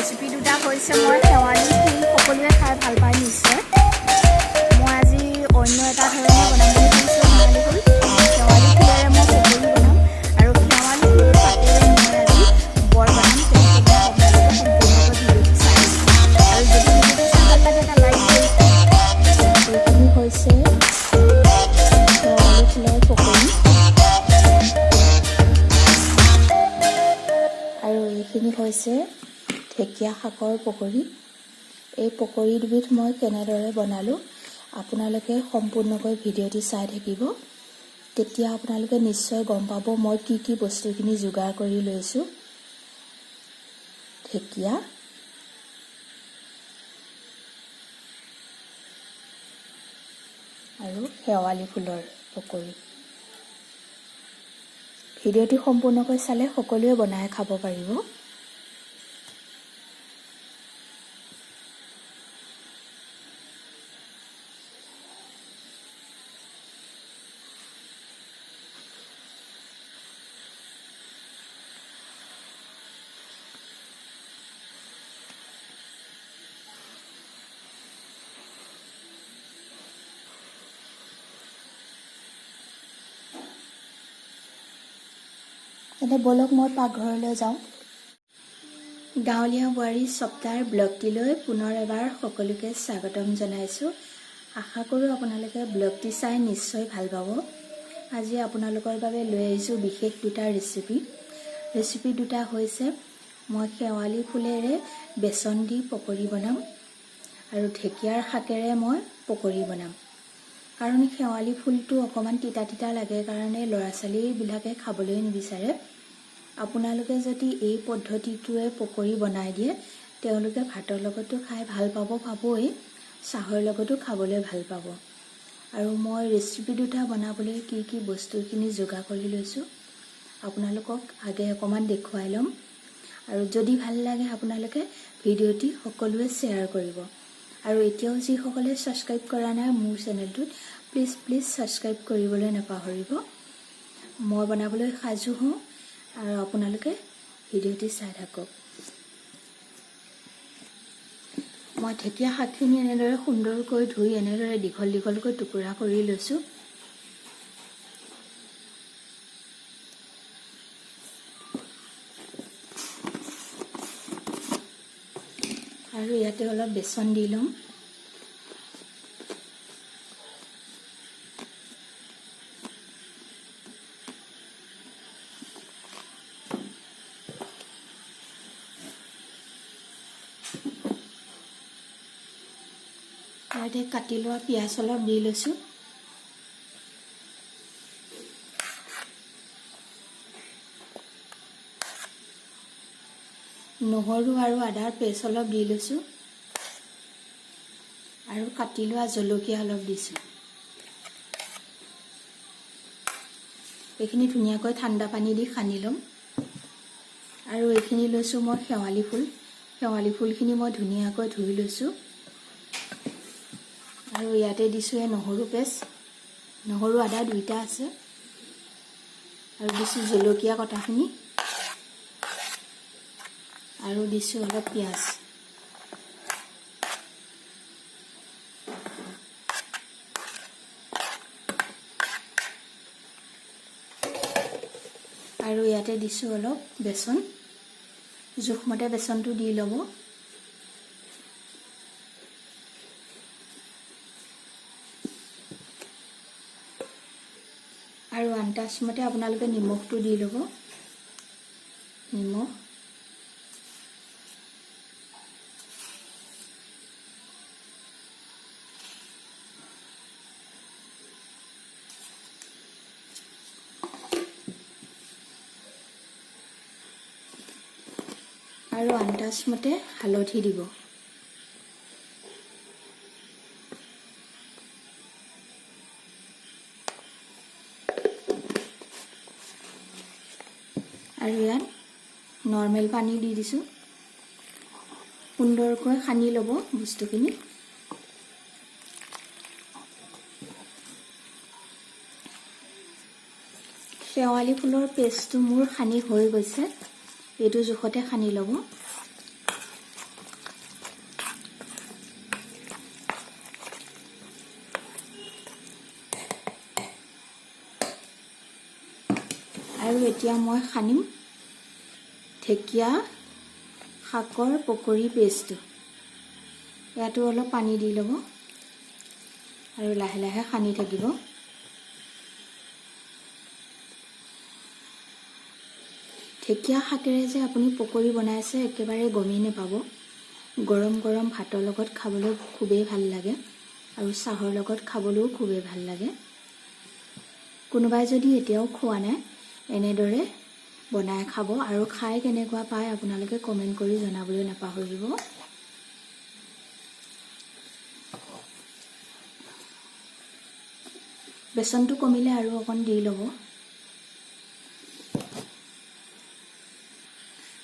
Recipe দুটা হৈছে মই শেৱালি ফুল সকলোৱে খাই ভাল পায় নিশ্চয়। মই আজি অন্য এটা ধৰণে বনাম বুলি ভাবিছোঁ। শেৱালি ফুলেৰে মই পকৰি বনাম আৰু শেৱালি ফুলৰ পাতেৰে মই আজি বৰ বনাম। তেনেকৈ আপোনালোকে সম্পূৰ্ণকৈ ভিডিঅ'টো চাই আৰু যদি ভিডিঅ'টো চাই ভাল লাগে এটা লাইক কৰিব। এইখিনি হৈছে শেৱালি ফুলৰ পকৰি আৰু এইখিনি হৈছে ঢেকীয়া শাকৰ পকৰি। এই পকৰি দুবিধ মই কেনেদৰে বনালোঁ আপোনালোকে সম্পূৰ্ণকৈ ভিডিঅ'টি চাই থাকিব, তেতিয়া আপোনালোকে নিশ্চয় গম পাব মই কি বস্তুখিনি যোগাৰ কৰি লৈছোঁ। ঢেকীয়া আৰু শেৱালি ফুলৰ পকৰি। ভিডিঅ'টি সম্পূৰ্ণকৈ চালে সকলোৱে বনাই খাব পাৰিব। তেন্তে বলক মই পাকঘৰলৈ যাওঁ। গাঁৱলীয়া বোৱাৰী সপ্তাহৰ ব্লগটিলৈ পুনৰ এবাৰ সকলোকে স্বাগতম জনাইছোঁ। আশা কৰোঁ আপোনালোকে ব্লগটি চাই নিশ্চয় ভাল পাব। আজি আপোনালোকৰ বাবে লৈ আহিছোঁ বিশেষ দুটা ৰেচিপি দুটা হৈছে মই শেৱালি ফুলেৰে বেচন দি পকৰি বনাম আৰু ঢেকীয়াৰ শাকেৰে মই পকৰি বনাম। কাৰণ শেৱালি ফুলটো অকণমান তিতা লাগে কাৰণে ল'ৰা ছোৱালীবিলাকে খাবলৈ নিবিচাৰে। আপোনালোকে যদি এই পদ্ধতিটোৱে পকৰি বনাই দিয়ে তেওঁলোকে ভাতৰ লগতো খাই ভাল পাবই, চাহৰ লগতো খাবলৈ ভাল পাব। আৰু মই ৰেচিপি দুটা বনাবলৈ কি বস্তুখিনি যোগাৰ কৰি লৈছোঁ আপোনালোকক আগে অকণমান দেখুৱাই ল'ম। আৰু যদি ভাল লাগে আপোনালোকে ভিডিঅ'টি সকলোৱে শ্বেয়াৰ কৰিব। আৰু এতিয়াও যিসকলে ছাবস্ক্ৰাইব কৰা নাই মোৰ চেনেলটোত প্লিজ ছাবস্ক্ৰাইব কৰিবলৈ নাপাহৰিব। মই বনাবলৈ সাজু হওঁ আৰু আপোনালোকে ভিডিঅ'টি চাই থাকক। মই ঢেকীয়া শাকখিনি এনেদৰে সুন্দৰকৈ ধুই এনেদৰে দীঘলকৈ টুকুৰা কৰি লৈছোঁ। আৰু ইয়াতে অলপ বেচন দি ল'ম। ইয়াতে কাটি লোৱা পিঁয়াজ অলপ দি লৈছোঁ। নহৰু আৰু আদাৰ পেষ্ট অলপ দি লৈছোঁ আৰু কাটি লোৱা জলকীয়া অলপ দিছোঁ। এইখিনি ধুনীয়াকৈ ঠাণ্ডা পানী দি সানি ল'ম। আৰু এইখিনি লৈছোঁ মই শেৱালি ফুলখিনি মই ধুনীয়াকৈ ধুই লৈছোঁ। আৰু ইয়াতে দিছোঁ নহৰু পেষ্ট, নহৰু আদা দুইটা আছে আৰু দিছোঁ জলকীয়া কটাখিনি আৰু দিছোঁ অলপ পিঁয়াজ। আৰু ইয়াতে দিছোঁ অলপ বেচন, জোখমতে বেচনটো দি ল'ব। আৰু আন্দাজমতে আপোনালোকে নিমখটো দি ল'ব। নিমখ আৰু আন্দাজমতে হালধি দিব। আৰু ইয়াত নৰ্মেল পানী দি দিছোঁ। সুন্দৰকৈ সানি ল'ব বস্তুখিনি। শেৱালি ফুলৰ পেষ্টটো মোৰ সানি হৈ গৈছে। এইটো জোখতে সানি ল'ব। আৰু এতিয়া মই সানিম ঢেকীয়া শাকৰ পকৰি পেষ্টটো। ইয়াতো অলপ পানী দি ল'ব আৰু লাহে লাহে সানি থাকিব। ঢেকীয়া শাকেৰে যে আপুনি পকৰি বনাইছে একেবাৰে গমেই নাপাব। গৰম গৰম ভাতৰ লগত খাবলৈ খুবেই ভাল লাগে আৰু চাহৰ লগত খাবলৈও খুবেই ভাল লাগে। কোনোবাই যদি এতিয়াও খোৱা নাই এনেদৰে বনাই খাব আৰু খাই কেনেকুৱা পায় আপোনালোকে কমেণ্ট কৰি জনাবলৈ নাপাহৰিব। বেচনটো কমিলে আৰু অকণ দি ল'ব।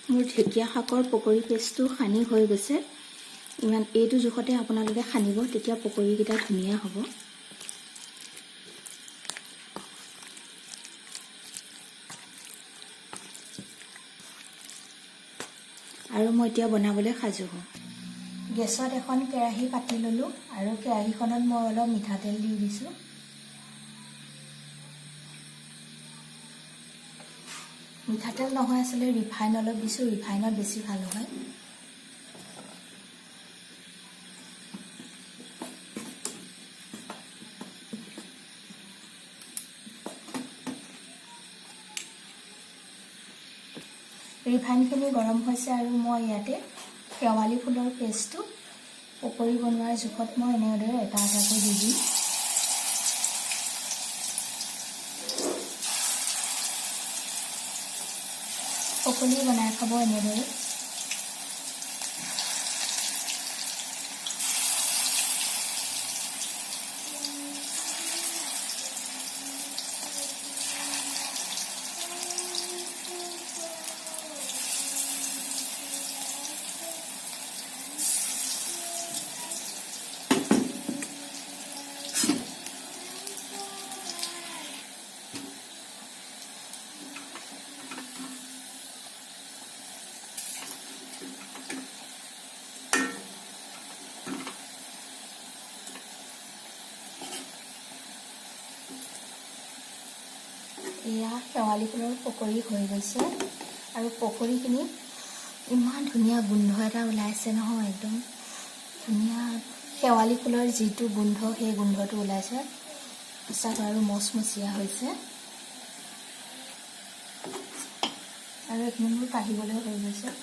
মোৰ ঢেকীয়া শাকৰ পকৰি পেষ্টটো সানি হৈ গৈছে। এইটো জোখতে আপোনালোকে সানিব, তেতিয়া পকৰিকেইটা ধুনীয়া হ'ব। আৰু মই এতিয়া বনাবলৈ সাজু হওঁ। গেছত এখন কেৰাহী পাতি ল'লোঁ আৰু কেৰাহীখনত মই অলপ মিঠাতেল দি দিছোঁ। মিঠাতেল নহয়, আচলতে ৰিফাইন অলপ দিছোঁ, ৰিফাইনত বেছি ভাল হয়। ৰিফাইনখিনি গৰম হৈছে আৰু মই ইয়াতে শেৱালি ফুলৰ পেষ্টটো পকৰি বনোৱাৰ জোখত মই এনেদৰে এটা এটাকৈ দি দিম। পকৰি বনাই খাব এনেদৰে। এয়া শেৱালি ফুলৰ পকৰি হৈ গৈছে আৰু পকৰিখিনি ইমান ধুনীয়া গোন্ধ এটা ওলাইছে নহয়, একদম ধুনীয়া শেৱালি ফুলৰ যিটো গোন্ধ সেই গোন্ধটো ওলাইছে। সঁচাকৈ আৰু মচমচীয়া হৈছে আৰু এইখিনি মোৰ কাঢ়িবলৈ হৈ গৈছে।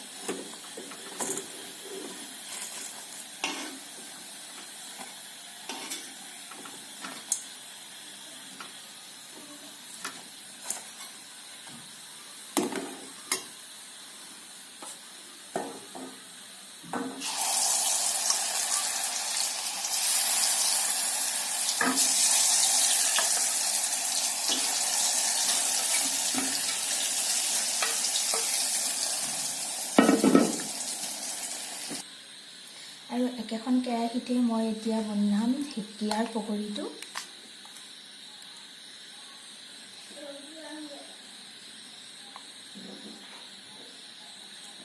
আৰু একেখন কেৰাহীতে মই এতিয়া বনাম ঢেকীয়াৰ পকৰিটো।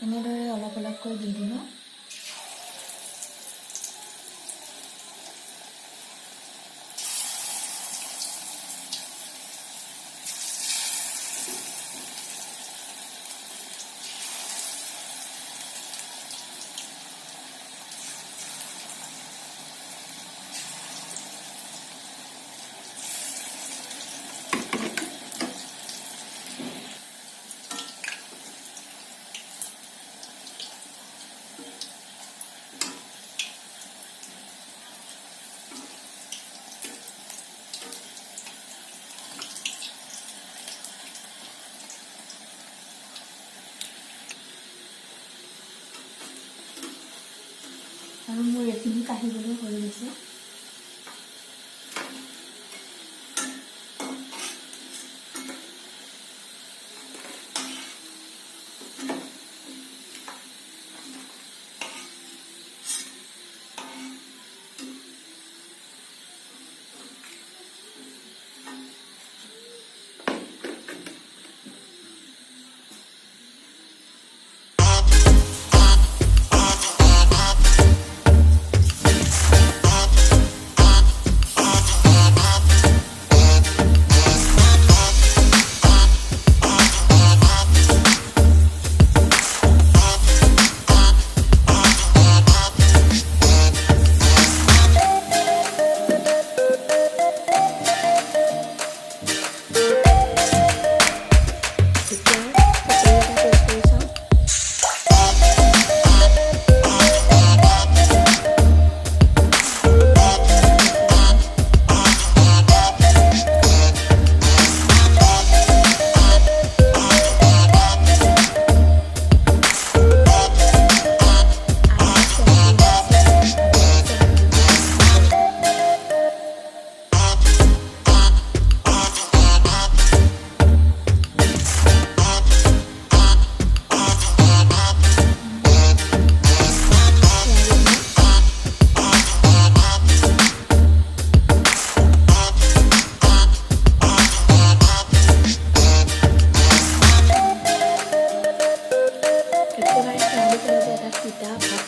এনেদৰে অলপ অলপকৈ দি দিব। আৰু মোৰ এইখিনি কাঢ়িবলৈ হৈ গৈছে।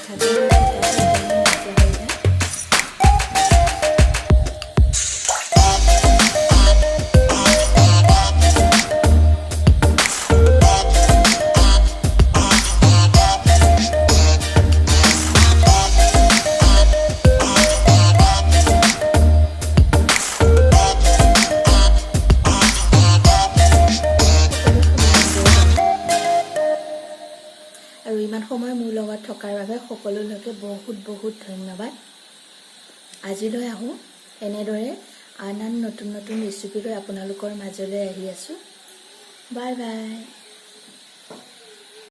ঢাকি লৈ পিঠাটো একেবাৰে নাইকিয়া হৈ যায়। আৰু ইমান সময় মোৰ লগত থকাৰ বাবে সকলোলৈকে বহুত বহুত ধন্যবাদ। আজিলৈ আহোঁ এনেদৰে আন নতুন নতুন ৰেচিপি লৈ আপোনালোকৰ মাজলৈ আহি আছোঁ। Bye bye.